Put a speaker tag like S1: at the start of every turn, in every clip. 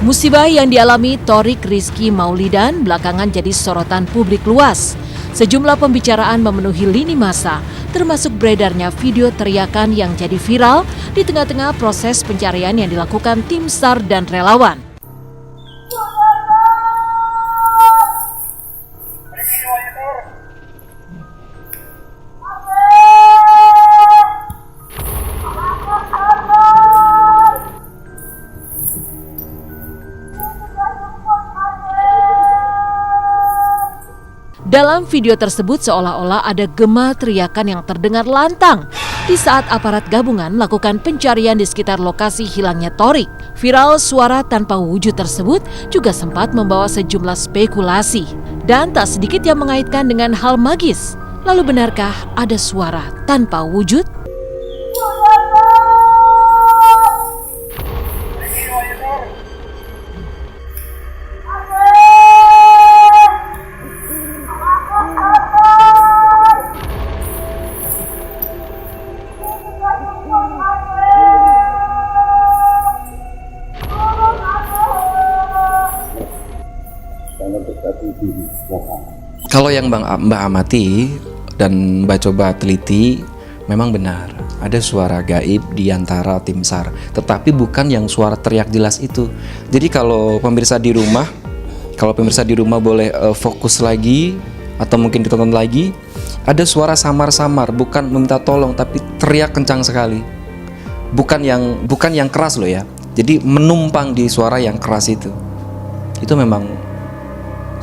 S1: Musibah yang dialami Thorik Rizky Maulidan belakangan jadi sorotan publik luas. Sejumlah pembicaraan memenuhi lini massa, termasuk beredarnya video teriakan yang jadi viral di tengah-tengah proses pencarian yang dilakukan tim SAR dan relawan. Dalam video tersebut seolah-olah ada gema teriakan yang terdengar lantang di saat aparat gabungan melakukan pencarian di sekitar lokasi hilangnya Thorik. Viral suara tanpa wujud tersebut juga sempat membawa sejumlah spekulasi dan tak sedikit yang mengaitkan dengan hal magis. Lalu benarkah ada suara tanpa wujud?
S2: Kalau yang Mbak amati dan Mbak coba teliti, memang benar ada suara gaib di antara tim SAR, tetapi bukan yang suara teriak jelas itu. Jadi kalau pemirsa di rumah boleh fokus lagi atau mungkin ditonton lagi, ada suara samar-samar, bukan meminta tolong tapi teriak kencang sekali. Bukan yang keras loh ya. Jadi menumpang di suara yang keras itu. Itu memang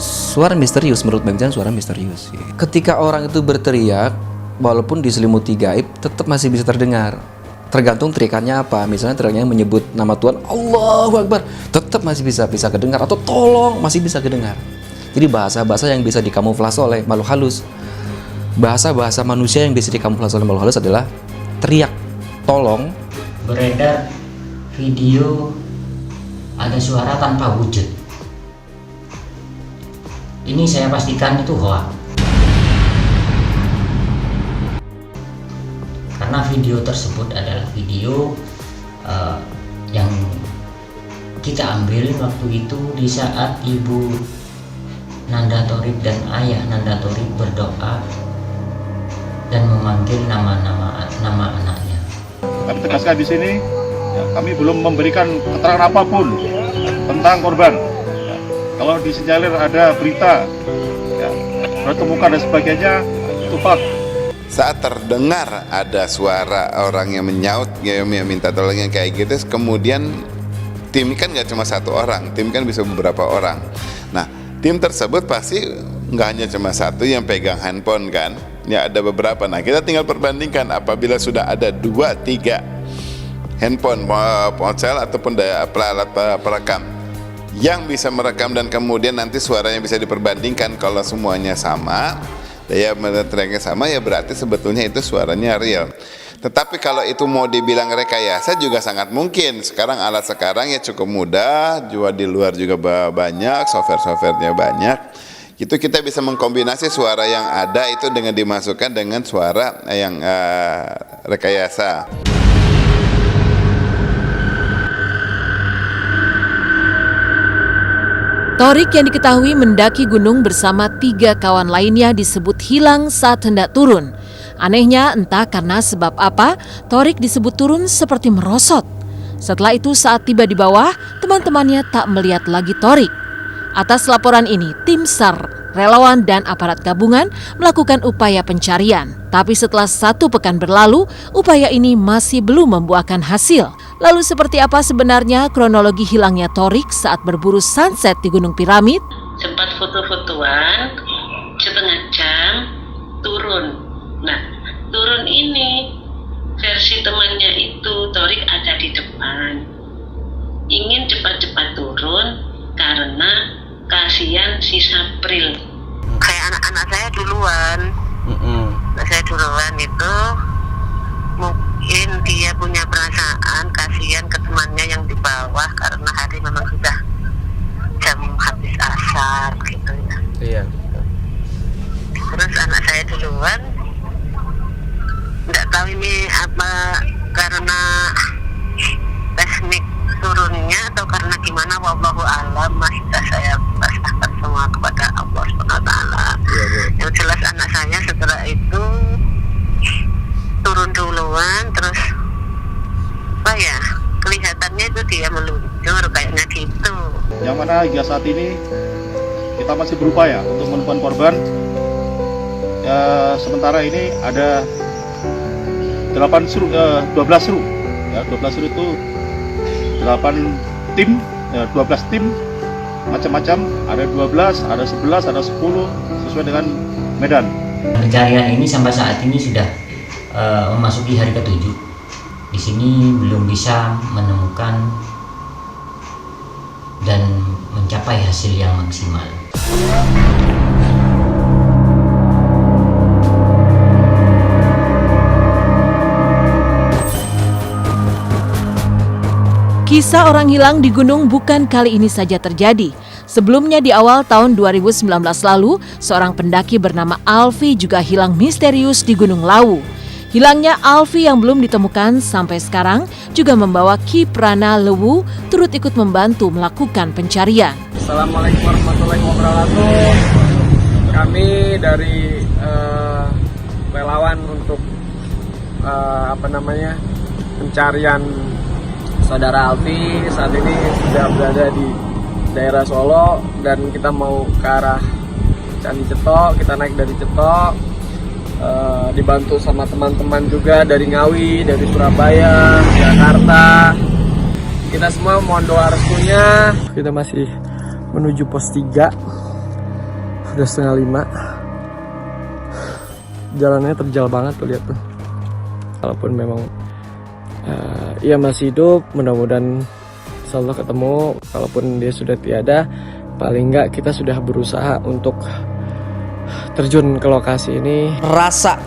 S2: suara misterius, menurut Bang Jan, suara misterius. Ketika orang itu berteriak, walaupun diselimuti gaib, tetap masih bisa terdengar. Tergantung teriakannya apa. Misalnya teriaknya menyebut nama Tuhan, Allahu Akbar, tetap masih bisa kedengar. Atau tolong, masih bisa kedengar. Jadi bahasa-bahasa yang bisa dikamuflase oleh makhluk halus. Bahasa-bahasa manusia yang bisa dikamuflase oleh makhluk halus adalah teriak, tolong.
S3: Beredar video ada suara tanpa wujud. Ini saya pastikan itu hoax. Karena video tersebut adalah video yang kita ambil waktu itu di saat Ibu Nanda Thorik dan Ayah Nanda Thorik berdoa dan memanggil nama anaknya.
S4: Kami tegaskan di sini, ya, kami belum memberikan keterangan apapun tentang korban. Kalau disinyalir ada berita, ya, temukan dan sebagainya, itu hoax.
S5: Saat terdengar ada suara orang yang menyaut, yang minta tolong yang kayak gitu, kemudian tim kan nggak cuma satu orang, tim kan bisa beberapa orang. Nah, tim tersebut pasti nggak hanya cuma satu yang pegang handphone kan, ya ada beberapa. Nah, kita tinggal perbandingkan apabila sudah ada 2-3 handphone, ponsel ataupun alat perekam yang bisa merekam dan kemudian nanti suaranya bisa diperbandingkan. Kalau semuanya sama, daya teriaknya sama, ya berarti sebetulnya itu suaranya real. Tetapi kalau itu mau dibilang rekayasa juga sangat mungkin. Sekarang alat sekarang ya cukup mudah, juga di luar juga banyak, software-softwarenya banyak. Itu kita bisa mengkombinasi suara yang ada itu dengan dimasukkan dengan suara yang rekayasa.
S1: Thorik yang diketahui mendaki gunung bersama 3 kawan lainnya disebut hilang saat hendak turun. Anehnya entah karena sebab apa, Thorik disebut turun seperti merosot. Setelah itu saat tiba di bawah, teman-temannya tak melihat lagi Thorik. Atas laporan ini, tim SAR, relawan dan aparat gabungan melakukan upaya pencarian. Tapi setelah 1 pekan berlalu, upaya ini masih belum membuahkan hasil. Lalu seperti apa sebenarnya kronologi hilangnya Thorik saat berburu sunset di Gunung Piramid?
S6: Sempat foto-fotoan, setengah jam, turun. Nah, turun ini versi temannya itu Thorik ada di depan. Ingin cepat-cepat turun karena kasihan si Sapril.
S7: Kayak anak-anak saya duluan. Saya duluan itu mungkin dia punya perasaan kasihan ke temannya yang di bawah karena hari memang sudah jam habis asar gitu ya.
S2: Iya.
S7: Terus anak saya duluan, nggak tahu ini apa karena teknik turunnya atau karena gimana, wallahu suara itu turun duluan, terus apa ya, kelihatannya itu dia meluncur kayaknya gitu.
S4: Yang mana hingga saat ini kita masih berupaya untuk menemukan korban. Ya, sementara ini ada 12 seru ya, 12 seru itu 8 tim, ya, 12 tim macam-macam, ada 12, ada 11, ada 10 sesuai dengan medan.
S3: Pencarian ini sampai saat ini sudah memasuki hari ke-7. Di sini belum bisa menemukan dan mencapai hasil yang maksimal.
S1: Kisah orang hilang di gunung bukan kali ini saja terjadi. Sebelumnya di awal tahun 2019 lalu, seorang pendaki bernama Alfi juga hilang misterius di Gunung Lawu. Hilangnya Alfi yang belum ditemukan sampai sekarang juga membawa Ki Prana Lewu turut ikut membantu melakukan pencarian.
S8: Assalamualaikum warahmatullahi wabarakatuh. Kami dari relawan untuk pencarian saudara Alfi saat ini sudah berada di daerah Solo dan kita mau ke arah Candi Cetok. Kita naik dari Cetok, dibantu sama teman-teman juga dari Ngawi, dari Surabaya, Jakarta. Kita semua mohon doa restunya. Kita masih menuju pos 3, udah 4:30. Jalannya terjal banget tuh, lihat tuh. Kalaupun memang ia masih hidup, mudah-mudahan insyaallah ketemu. Kalaupun dia sudah tiada, paling enggak kita sudah berusaha untuk terjun ke lokasi ini.
S9: Rasa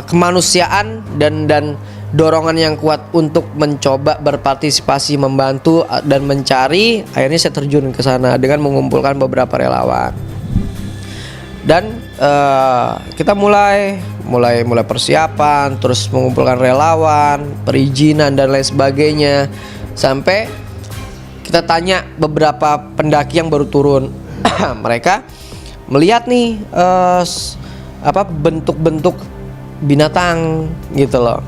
S9: kemanusiaan dan dorongan yang kuat untuk mencoba berpartisipasi, membantu dan mencari, akhirnya saya terjun ke sana dengan mengumpulkan beberapa relawan. Dan kita mulai persiapan, terus mengumpulkan relawan, perizinan dan lain sebagainya, sampai kita tanya beberapa pendaki yang baru turun. Mereka melihat nih bentuk-bentuk binatang gitu loh.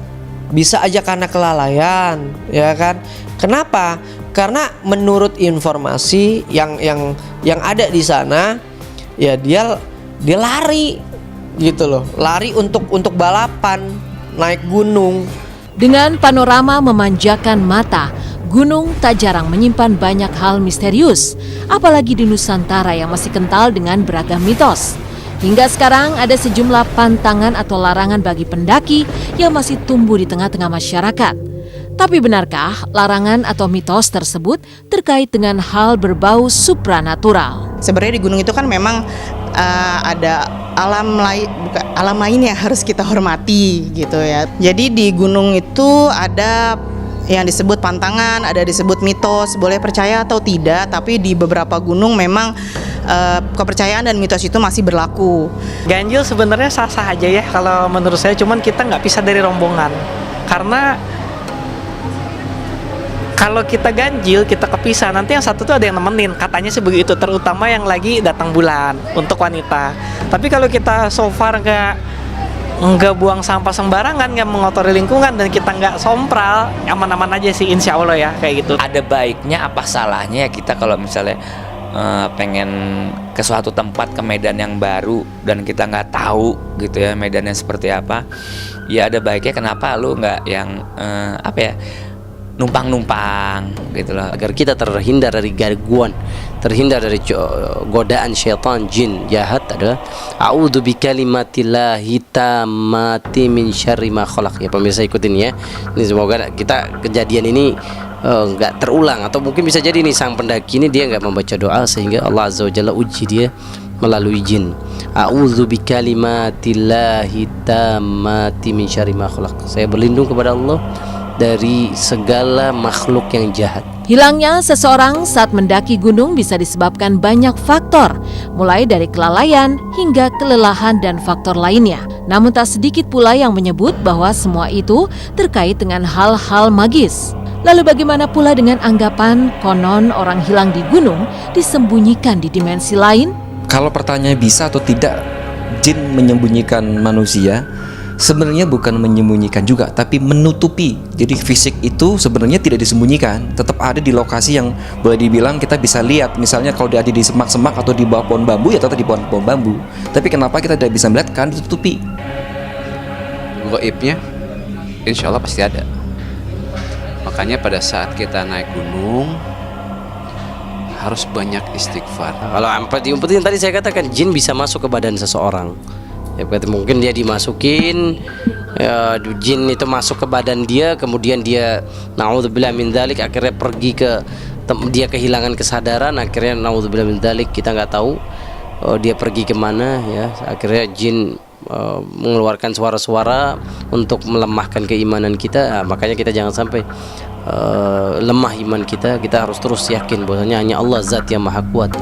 S9: Bisa aja karena kelalaian, ya kan? Kenapa? Karena menurut informasi yang ada di sana, ya dia lari gitu loh, lari untuk balapan naik gunung.
S1: Dengan panorama memanjakan mata, gunung tak jarang menyimpan banyak hal misterius, apalagi di Nusantara yang masih kental dengan beragam mitos. Hingga sekarang ada sejumlah pantangan atau larangan bagi pendaki yang masih tumbuh di tengah-tengah masyarakat. Tapi benarkah larangan atau mitos tersebut terkait dengan hal berbau supranatural?
S10: Sebenarnya di gunung itu kan memang ada alam lain yang harus kita hormati gitu ya. Jadi di gunung itu ada yang disebut pantangan, ada disebut mitos, boleh percaya atau tidak, tapi di beberapa gunung memang kepercayaan dan mitos itu masih berlaku.
S11: Ganjil sebenarnya sah-sah aja ya kalau menurut saya, cuman kita nggak pisah dari rombongan. Karena kalau kita ganjil, kita kepisah, nanti yang satu tuh ada yang nemenin, katanya sih begitu, terutama yang lagi datang bulan untuk wanita. Tapi kalau kita so far nggak buang sampah sembarangan, nggak mengotori lingkungan, dan kita nggak sompral, aman-aman aja sih, insya Allah ya, kayak gitu.
S12: Ada baiknya apa salahnya ya kita kalau misalnya pengen ke suatu tempat, ke medan yang baru, dan kita nggak tahu gitu ya medannya seperti apa, ya ada baiknya kenapa lu nggak yang numpang-numpang gitu loh,
S13: agar kita terhindar dari gangguan, terhindar dari godaan syaitan jin jahat adalah a'udzu bikalimatillahi tammati min syarri ma khalaq. Ya pemirsa, ikutin ya. Ini semoga kita kejadian ini nggak terulang, atau mungkin bisa jadi nih sang pendaki ini dia nggak membaca doa sehingga Allah Azza wa Jalla uji dia melalui jin. A'udzu bikalimatillahi tammati min syarri ma khalaq. Saya berlindung kepada Allah dari segala makhluk yang jahat.
S1: Hilangnya seseorang saat mendaki gunung bisa disebabkan banyak faktor, mulai dari kelalaian hingga kelelahan dan faktor lainnya. Namun tak sedikit pula yang menyebut bahwa semua itu terkait dengan hal-hal magis. Lalu bagaimana pula dengan anggapan konon orang hilang di gunung disembunyikan di dimensi lain?
S2: Kalau pertanyaannya bisa atau tidak, jin menyembunyikan manusia, sebenarnya bukan menyembunyikan juga, tapi menutupi. Jadi fisik itu sebenarnya tidak disembunyikan, tetap ada di lokasi yang boleh dibilang kita bisa lihat. Misalnya kalau dia ada di semak-semak atau di bawah pohon bambu, ya tetap di pohon bambu. Tapi kenapa kita tidak bisa melihat? Kan ditutupi.
S14: Gaibnya insya Allah pasti ada. Makanya pada saat kita naik gunung harus banyak istighfar.
S13: Kalau umpetin tadi saya katakan jin bisa masuk ke badan seseorang. Ya, berarti mungkin dia dimasukin, ya, jin itu masuk ke badan dia, kemudian dia naudzubillah min dzalik akhirnya pergi ke dia kehilangan kesadaran, akhirnya naudzubillah min dzalik kita nggak tahu dia pergi kemana, ya. Akhirnya jin mengeluarkan suara-suara untuk melemahkan keimanan kita. Nah, makanya kita jangan sampai lemah iman kita. Kita harus terus yakin bahwasanya hanya Allah zat yang maha kuat.